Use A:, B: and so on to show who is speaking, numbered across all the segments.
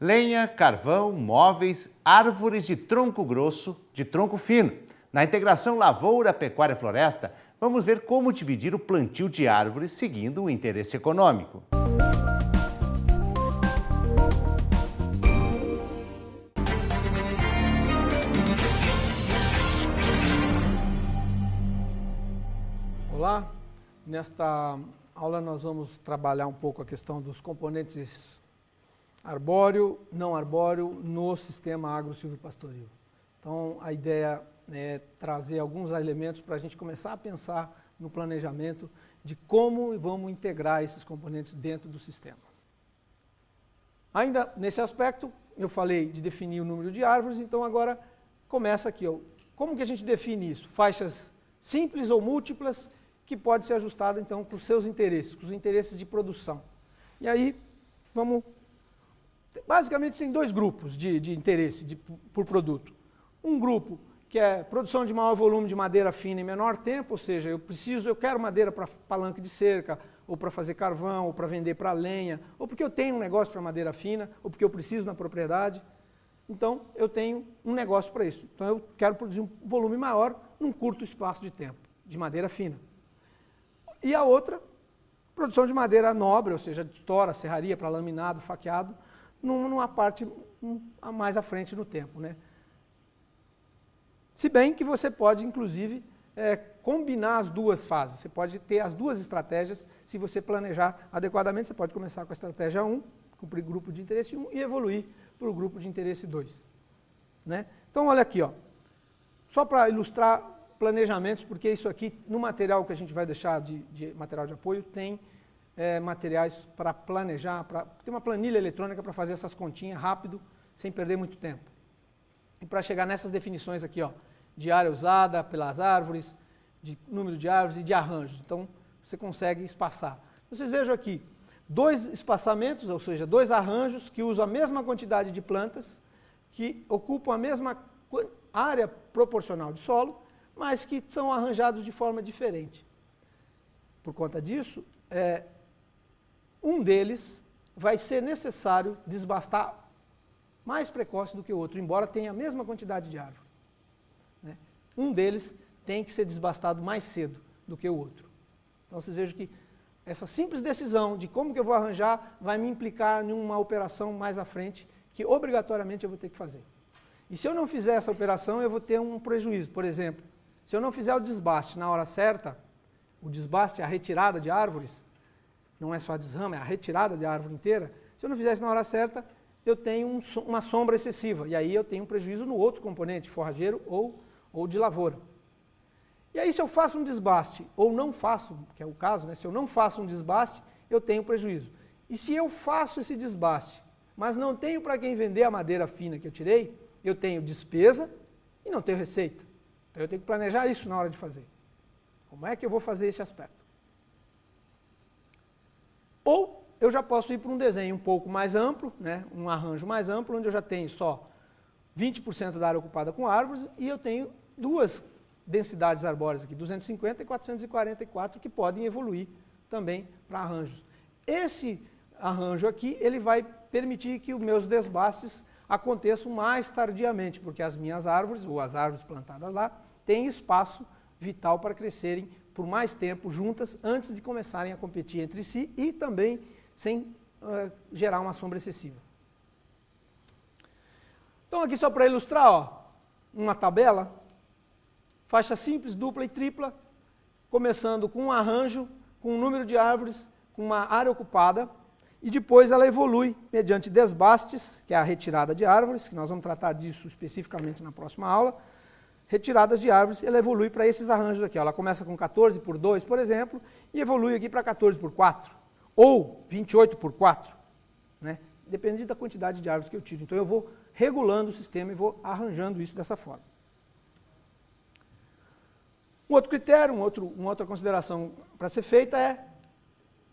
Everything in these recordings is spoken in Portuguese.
A: Lenha, carvão, móveis, árvores de tronco grosso, de tronco fino. Na integração lavoura, pecuária e floresta, vamos ver como dividir o plantio de árvores seguindo o interesse econômico.
B: Olá, nesta aula nós vamos trabalhar um pouco a questão dos componentes arbóreo, não arbóreo no sistema agro-silvopastoril. Então a ideia é trazer alguns elementos para a gente começar a pensar no planejamento de como vamos integrar esses componentes dentro do sistema. Ainda nesse aspecto, eu falei de definir o número de árvores, então agora começa aqui. Como que a gente define isso? Faixas simples ou múltiplas, que pode ser ajustada então com os seus interesses, com os interesses de produção. E aí, basicamente tem dois grupos de interesse por produto. Um grupo que é produção de maior volume de madeira fina em menor tempo, ou seja, eu quero madeira para palanque de cerca, ou para fazer carvão, ou para vender para lenha, ou porque eu tenho um negócio para madeira fina, ou porque eu preciso na propriedade. Então, eu tenho um negócio para isso. Então, eu quero produzir um volume maior num curto espaço de tempo, de madeira fina. E a outra, produção de madeira nobre, ou seja, de tora, serraria para laminado, faqueado, numa parte mais à frente no tempo, né? Se bem que você pode, inclusive, combinar as duas fases. Você pode ter as duas estratégias, se você planejar adequadamente. Você pode começar com a estratégia 1, cumprir grupo de interesse 1, e evoluir para o grupo de interesse 2. Né? Então, olha aqui, ó. Só para ilustrar planejamentos, porque isso aqui, no material que a gente vai deixar de material de apoio, tem materiais para planejar, tem uma planilha eletrônica para fazer essas continhas rápido, sem perder muito tempo. E para chegar nessas definições aqui, ó, de área usada pelas árvores, de número de árvores e de arranjos. Então, você consegue espaçar. Vocês vejam aqui, 2 espaçamentos, ou seja, 2 arranjos que usam a mesma quantidade de plantas, que ocupam a mesma área proporcional de solo, mas que são arranjados de forma diferente. Por conta disso, um deles vai ser necessário desbastar mais precoce do que o outro, embora tenha a mesma quantidade de árvore. Né? Um deles tem que ser desbastado mais cedo do que o outro. Então vocês vejam que essa simples decisão de como que eu vou arranjar vai me implicar em uma operação mais à frente que obrigatoriamente eu vou ter que fazer. E se eu não fizer essa operação, eu vou ter um prejuízo. Por exemplo, se eu não fizer o desbaste na hora certa, o desbaste é a retirada de árvores, não é só a desrama, é a retirada de árvore inteira. Se eu não fizer isso na hora certa, eu tenho uma sombra excessiva, e aí eu tenho um prejuízo no outro componente, forrageiro ou de lavoura. E aí se eu faço um desbaste, ou não faço, que é o caso, né? Se eu não faço um desbaste, eu tenho prejuízo. E se eu faço esse desbaste, mas não tenho para quem vender a madeira fina que eu tirei, eu tenho despesa e não tenho receita. Então eu tenho que planejar isso na hora de fazer. Como é que eu vou fazer esse aspecto? Ou eu já posso ir para um desenho um pouco mais amplo, né? Um arranjo mais amplo, onde eu já tenho só 20% da área ocupada com árvores e eu tenho 2 densidades arbóreas aqui, 250 e 444, que podem evoluir também para arranjos. Esse arranjo aqui, ele vai permitir que os meus desbastes aconteçam mais tardiamente, porque as minhas árvores, ou as árvores plantadas lá, têm espaço vital para crescerem por mais tempo juntas, antes de começarem a competir entre si e também sem gerar uma sombra excessiva. Então aqui só para ilustrar, ó, uma tabela, faixa simples, dupla e tripla, começando com um arranjo, com um número de árvores, com uma área ocupada, e depois ela evolui mediante desbastes, que é a retirada de árvores, que nós vamos tratar disso especificamente na próxima aula. Retiradas de árvores, ela evolui para esses arranjos aqui. Ela começa com 14 por 2, por exemplo, e evolui aqui para 14 por 4, ou 28 por 4, né? Depende da quantidade de árvores que eu tiro. Então eu vou regulando o sistema e vou arranjando isso dessa forma. Um outro critério, uma outra consideração para ser feita é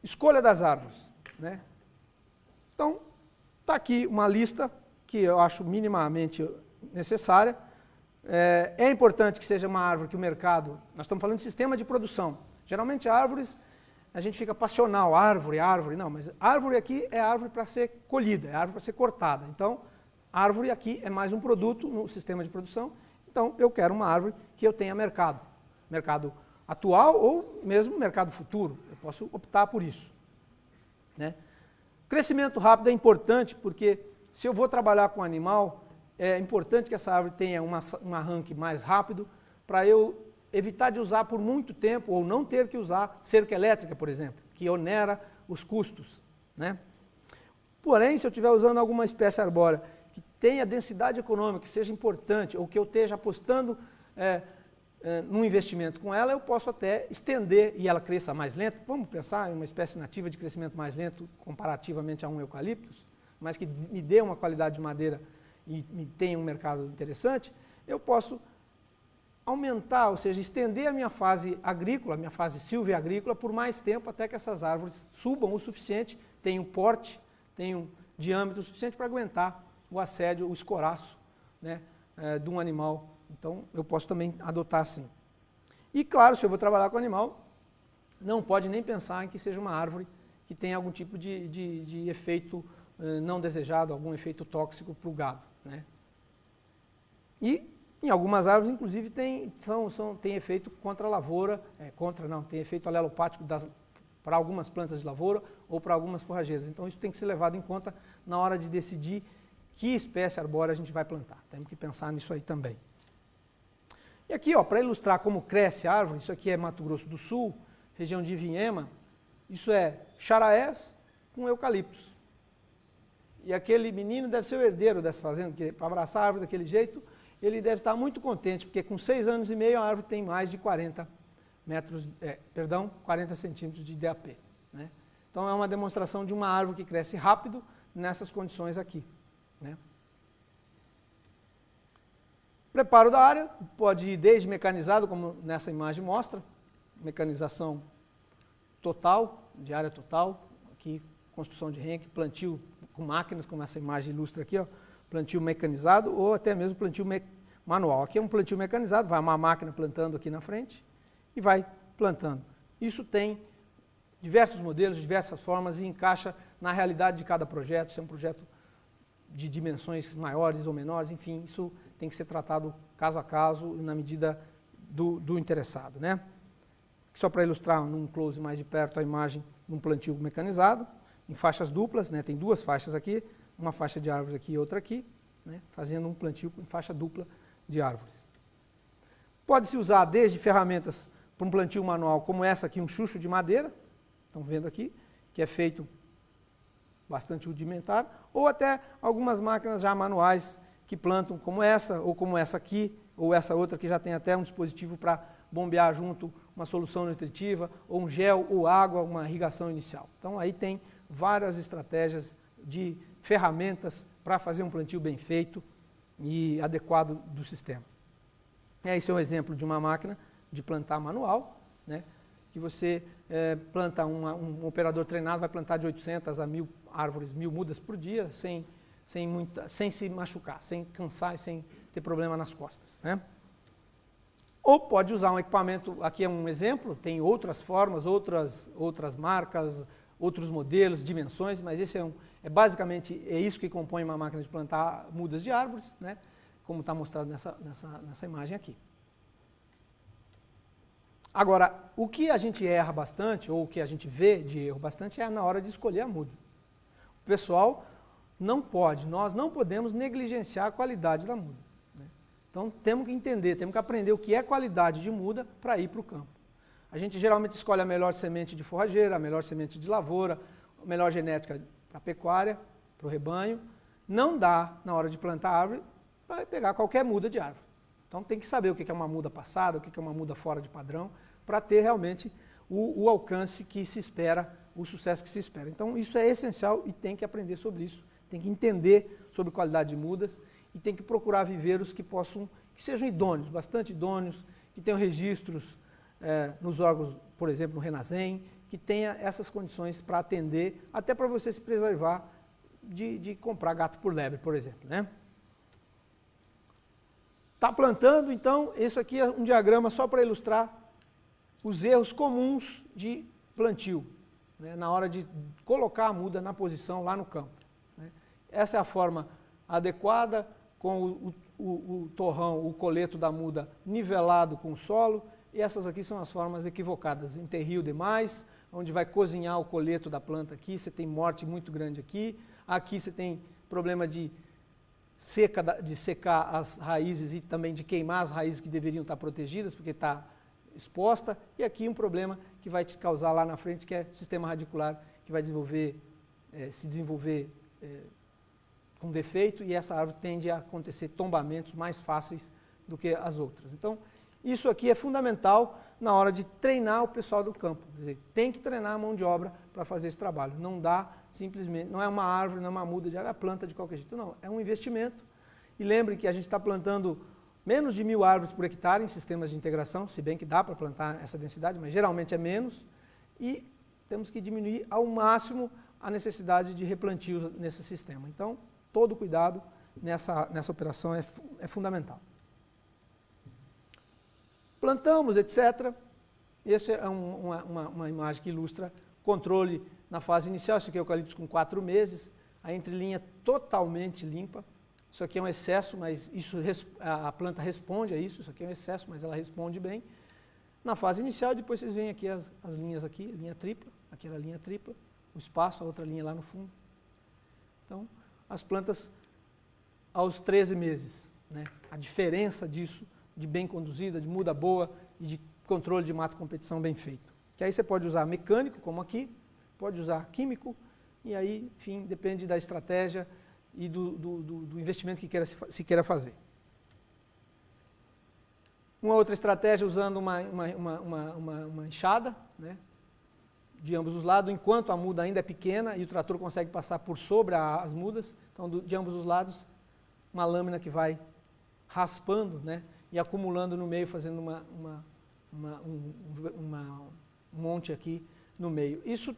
B: escolha das árvores, né? Então, está aqui uma lista que eu acho minimamente necessária. É importante que seja uma árvore que o mercado... Nós estamos falando de sistema de produção. Geralmente árvores a gente fica passional, árvore, árvore. Não, mas árvore aqui é árvore para ser colhida, é árvore para ser cortada. Então, árvore aqui é mais um produto no sistema de produção. Então, eu quero uma árvore que eu tenha mercado. Mercado atual ou mesmo mercado futuro. Eu posso optar por isso. Né? Crescimento rápido é importante porque se eu vou trabalhar com animal, é importante que essa árvore tenha um arranque mais rápido para eu evitar de usar por muito tempo ou não ter que usar cerca elétrica, por exemplo, que onera os custos. Né? Porém, se eu estiver usando alguma espécie arbórea que tenha densidade econômica, que seja importante, ou que eu esteja apostando num investimento com ela, eu posso até estender e ela cresça mais lento. Vamos pensar em uma espécie nativa de crescimento mais lento comparativamente a um eucaliptus, mas que me dê uma qualidade de madeira e me tenha um mercado interessante, eu posso aumentar, ou seja, estender a minha fase agrícola, a minha fase silvia-agrícola por mais tempo até que essas árvores subam o suficiente, tenham porte, tenham diâmetro suficiente para aguentar o assédio, o escoraço, né, de um animal. Então, eu posso também adotar assim. E, claro, se eu vou trabalhar com animal, não pode nem pensar em que seja uma árvore que tenha algum tipo de efeito não desejado, algum efeito tóxico para o gado. Né? E, em algumas árvores, inclusive, tem efeito contra a lavoura, tem efeito alelopático para algumas plantas de lavoura ou para algumas forrageiras. Então, isso tem que ser levado em conta na hora de decidir que espécie arbórea a gente vai plantar. Temos que pensar nisso aí também. E aqui, para ilustrar como cresce a árvore, isso aqui é Mato Grosso do Sul, região de Ivinhema, isso é charaés com eucaliptos. E aquele menino deve ser o herdeiro dessa fazenda, porque para abraçar a árvore daquele jeito, ele deve estar muito contente, porque com 6 anos e meio a árvore tem mais de 40 centímetros de DAP. Né? Então é uma demonstração de uma árvore que cresce rápido nessas condições aqui. Né? Preparo da área, pode ir desde mecanizado, como nessa imagem mostra, mecanização total, de área total, aqui construção de renque, plantio com máquinas, como essa imagem ilustra aqui, plantio mecanizado ou até mesmo plantio manual. Aqui é um plantio mecanizado, vai uma máquina plantando aqui na frente e vai plantando. Isso tem diversos modelos, diversas formas e encaixa na realidade de cada projeto, se é um projeto de dimensões maiores ou menores, enfim, isso tem que ser tratado caso a caso, na medida do interessado. Né? Só para ilustrar num close mais de perto a imagem de um plantio mecanizado, em faixas duplas, né? Tem 2 faixas aqui, uma faixa de árvores aqui e outra aqui, né? Fazendo um plantio em faixa dupla de árvores. Pode-se usar desde ferramentas para um plantio manual, como essa aqui, um chucho de madeira, estão vendo aqui, que é feito bastante rudimentar, ou até algumas máquinas já manuais que plantam como essa, ou como essa aqui, ou essa outra que já tem até um dispositivo para bombear junto uma solução nutritiva, ou um gel, ou água, uma irrigação inicial. Então aí tem várias estratégias de ferramentas para fazer um plantio bem feito e adequado do sistema. Esse é um exemplo de uma máquina de plantar manual, né, que você planta, um operador treinado vai plantar de 800 a 1000 árvores, 1000 mudas por dia, sem se machucar, sem cansar e sem ter problema nas costas. Né? Ou pode usar um equipamento, aqui é um exemplo, tem outras formas, outras marcas, outros modelos, dimensões, mas esse basicamente isso que compõe uma máquina de plantar mudas de árvores, né? Como está mostrado nessa imagem aqui. Agora, o que a gente erra bastante, ou o que a gente vê de erro bastante, é na hora de escolher a muda. O pessoal nós não podemos negligenciar a qualidade da muda. Né? Então, temos que entender, temos que aprender o que é qualidade de muda para ir para o campo. A gente geralmente escolhe a melhor semente de forrageira, a melhor semente de lavoura, a melhor genética para a pecuária, para o rebanho. Não dá, na hora de plantar árvore, para pegar qualquer muda de árvore. Então tem que saber o que é uma muda passada, o que é uma muda fora de padrão, para ter realmente o alcance que se espera, o sucesso que se espera. Então isso é essencial e tem que aprender sobre isso. Tem que entender sobre qualidade de mudas e tem que procurar viveiros que sejam idôneos, bastante idôneos, que tenham registros nos órgãos, por exemplo, no Renasem, que tenha essas condições para atender, até para você se preservar de comprar gato por lebre, por exemplo. Né? Está plantando, então, isso aqui é um diagrama só para ilustrar os erros comuns de plantio, né, na hora de colocar a muda na posição lá no campo. Né. Essa é a forma adequada, com o torrão, o coleto da muda nivelado com o solo, e essas aqui são as formas equivocadas, enterrio demais, onde vai cozinhar o coleto da planta aqui, você tem morte muito grande aqui, aqui você tem problema de secar as raízes e também de queimar as raízes que deveriam estar protegidas, porque está exposta, e aqui um problema que vai te causar lá na frente, que é o sistema radicular, que vai se desenvolver com defeito, e essa árvore tende a acontecer tombamentos mais fáceis do que as outras. Então, isso aqui é fundamental na hora de treinar o pessoal do campo. Quer dizer, tem que treinar a mão de obra para fazer esse trabalho. Não dá simplesmente, não é uma árvore, não é uma muda de água, é planta de qualquer jeito. Não, é um investimento. E lembre que a gente está plantando menos de 1000 árvores por hectare em sistemas de integração, se bem que dá para plantar essa densidade, mas geralmente é menos. E temos que diminuir ao máximo a necessidade de replantio nesse sistema. Então, todo cuidado nessa operação é fundamental. Plantamos, etc. Essa é uma imagem que ilustra controle na fase inicial. Isso aqui é eucaliptus com 4 meses, a entrelinha totalmente limpa. Isso aqui é um excesso, mas a planta responde a isso. Isso aqui é um excesso, mas ela responde bem. Na fase inicial, depois vocês veem aqui as linhas aqui, linha tripla, aquela linha tripla, o espaço, a outra linha lá no fundo. Então, as plantas aos 13 meses, né? A diferença disso, de bem conduzida, de muda boa e de controle de mato competição bem feito. Que aí você pode usar mecânico, como aqui, pode usar químico, e aí, enfim, depende da estratégia e do investimento que se queira fazer. Uma outra estratégia usando uma enxada, né, de ambos os lados, enquanto a muda ainda é pequena e o trator consegue passar por sobre as mudas, então de ambos os lados, uma lâmina que vai raspando, né, e acumulando no meio, fazendo um monte aqui no meio. Isso,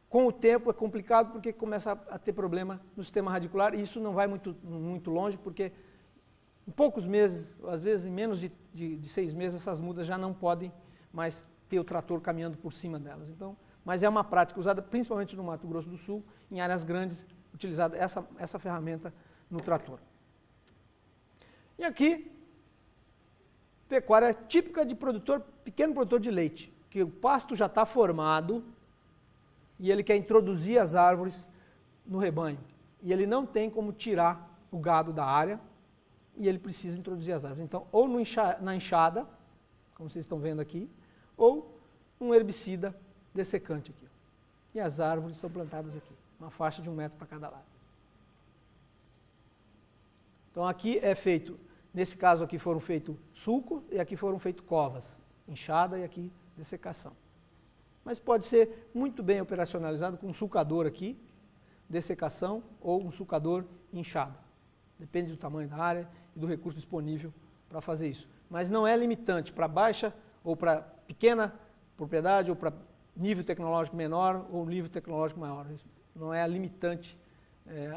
B: com o tempo, é complicado porque começa a ter problema no sistema radicular, e isso não vai muito longe, porque em poucos meses, às vezes em menos de 6 meses, essas mudas já não podem mais ter o trator caminhando por cima delas. Então, mas é uma prática usada principalmente no Mato Grosso do Sul, em áreas grandes, utilizada essa ferramenta no trator. E aqui, pecuária típica de pequeno produtor de leite, que o pasto já está formado e ele quer introduzir as árvores no rebanho. E ele não tem como tirar o gado da área e ele precisa introduzir as árvores. Então, ou na enxada, como vocês estão vendo aqui, ou um herbicida dessecante aqui. E as árvores são plantadas aqui, uma faixa de 1 metro para cada lado. Então, aqui é feito... Nesse caso aqui foram feitos sulco e aqui foram feitos covas, enxada e aqui dessecação. Mas pode ser muito bem operacionalizado com um sulcador aqui, dessecação, ou um sulcador enxada. Depende do tamanho da área e do recurso disponível para fazer isso. Mas não é limitante para baixa ou para pequena propriedade ou para nível tecnológico menor ou nível tecnológico maior. Não é limitante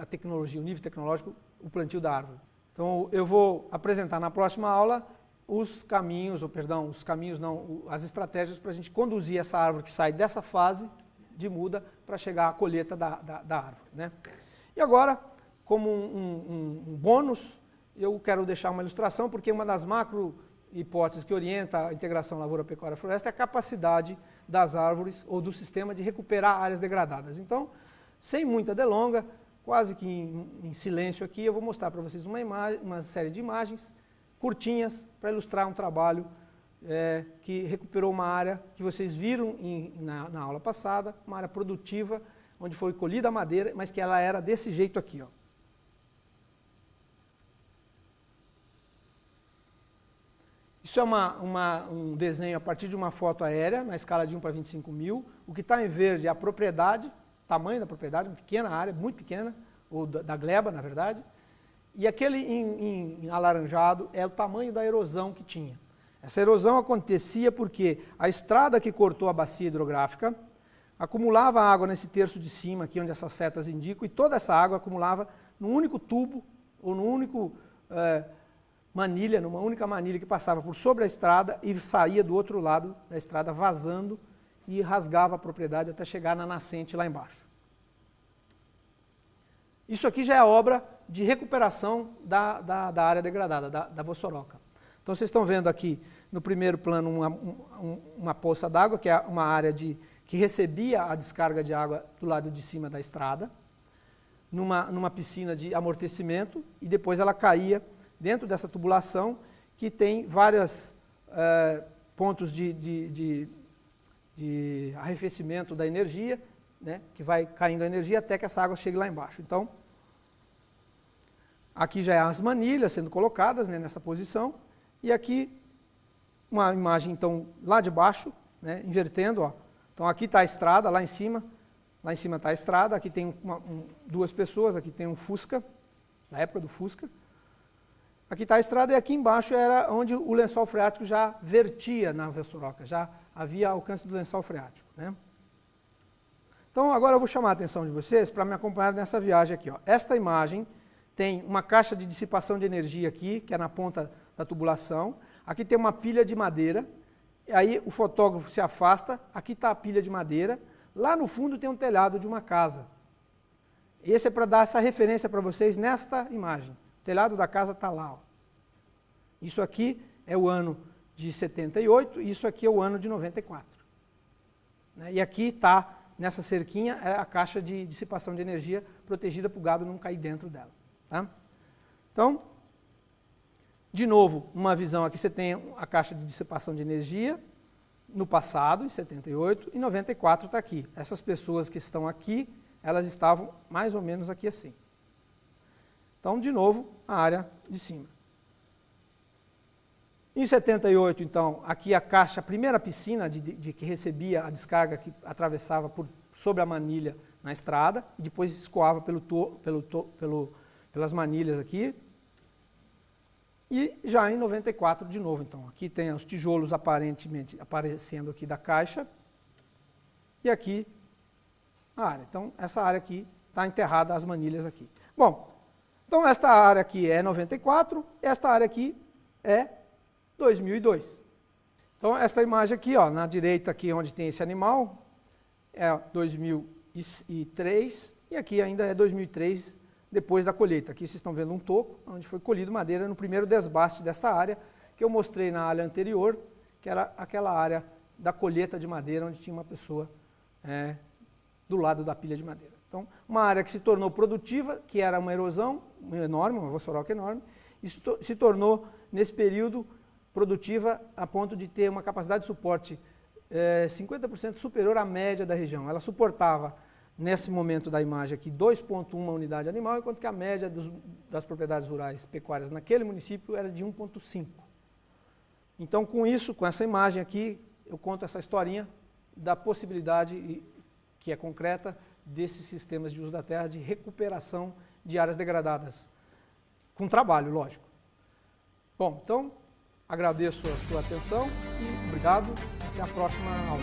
B: a tecnologia, o nível tecnológico, o plantio da árvore. Então, eu vou apresentar na próxima aula as estratégias para a gente conduzir essa árvore que sai dessa fase de muda para chegar à colheita da árvore, né? E agora, como um bônus, eu quero deixar uma ilustração, porque uma das macro hipóteses que orienta a integração lavoura-pecuária-floresta é a capacidade das árvores ou do sistema de recuperar áreas degradadas. Então, sem muita delonga, quase que em silêncio aqui, eu vou mostrar para vocês uma série de imagens curtinhas para ilustrar um trabalho que recuperou uma área que vocês viram na aula passada, uma área produtiva, onde foi colhida a madeira, mas que ela era desse jeito aqui, ó. Isso é um desenho a partir de uma foto aérea, na escala de 1 para 25 mil. O que está em verde é a propriedade, tamanho da propriedade, uma pequena área, muito pequena, ou da gleba, na verdade, e aquele em alaranjado é o tamanho da erosão que tinha. Essa erosão acontecia porque a estrada que cortou a bacia hidrográfica acumulava água nesse terço de cima, aqui onde essas setas indicam, e toda essa água acumulava num único tubo, ou numa única manilha que passava por sobre a estrada e saía do outro lado da estrada vazando, e rasgava a propriedade até chegar na nascente lá embaixo. Isso aqui já é obra de recuperação da área degradada, da Vossoroca. Então vocês estão vendo aqui no primeiro plano uma poça d'água, que é uma área que recebia a descarga de água do lado de cima da estrada, numa piscina de amortecimento, e depois ela caía dentro dessa tubulação, que tem vários pontos de arrefecimento da energia, né, que vai caindo a energia até que essa água chegue lá embaixo. Então, aqui já é as manilhas sendo colocadas, né, nessa posição, e aqui uma imagem então lá de baixo, né, invertendo, ó. Então aqui está a estrada, lá em cima está a estrada, aqui tem duas pessoas, aqui tem um Fusca, da época do Fusca. Aqui está a estrada e aqui embaixo era onde o lençol freático já vertia na Vossoroca, já havia alcance do lençol freático, né? Então agora eu vou chamar a atenção de vocês para me acompanhar nessa viagem aqui, ó. Esta imagem tem uma caixa de dissipação de energia aqui, que é na ponta da tubulação. Aqui tem uma pilha de madeira, aí o fotógrafo se afasta, aqui está a pilha de madeira, lá no fundo tem um telhado de uma casa. Esse é para dar essa referência para vocês nesta imagem. O telhado da casa está lá, ó. Isso aqui é o ano de 78, e isso aqui é o ano de 94. E aqui está, nessa cerquinha, é a caixa de dissipação de energia protegida para o gado não cair dentro dela. Tá? Então, de novo, uma visão aqui, você tem a caixa de dissipação de energia no passado, em 78, e 94 está aqui. Essas pessoas que estão aqui, elas estavam mais ou menos aqui assim. Então, de novo, a área de cima. Em 78, então, aqui a caixa, a primeira piscina que recebia a descarga que atravessava sobre a manilha na estrada, e depois escoava pelas manilhas aqui. E já em 94 de novo, então, aqui tem os tijolos aparentemente aparecendo aqui da caixa, e aqui a área. Então, essa área aqui está enterrada as manilhas aqui. Bom, então esta área aqui é 94, esta área aqui é 2002. Então, essa imagem aqui, ó, na direita aqui onde tem esse animal, é 2003, e aqui ainda é 2003, depois da colheita. Aqui vocês estão vendo um toco, onde foi colhido madeira no primeiro desbaste dessa área, que eu mostrei na área anterior, que era aquela área da colheita de madeira, onde tinha uma pessoa do lado da pilha de madeira. Então, uma área que se tornou produtiva, que era uma erosão enorme, uma Vossoroca enorme, e se tornou, nesse período, produtiva a ponto de ter uma capacidade de suporte 50% superior à média da região. Ela suportava, nesse momento da imagem aqui, 2,1 unidade animal, enquanto que a média das propriedades rurais pecuárias naquele município era de 1,5. Então, com isso, com essa imagem aqui, eu conto essa historinha da possibilidade, que é concreta, desses sistemas de uso da terra de recuperação de áreas degradadas, com trabalho, lógico. Bom, então, agradeço a sua atenção e obrigado. Até a próxima aula.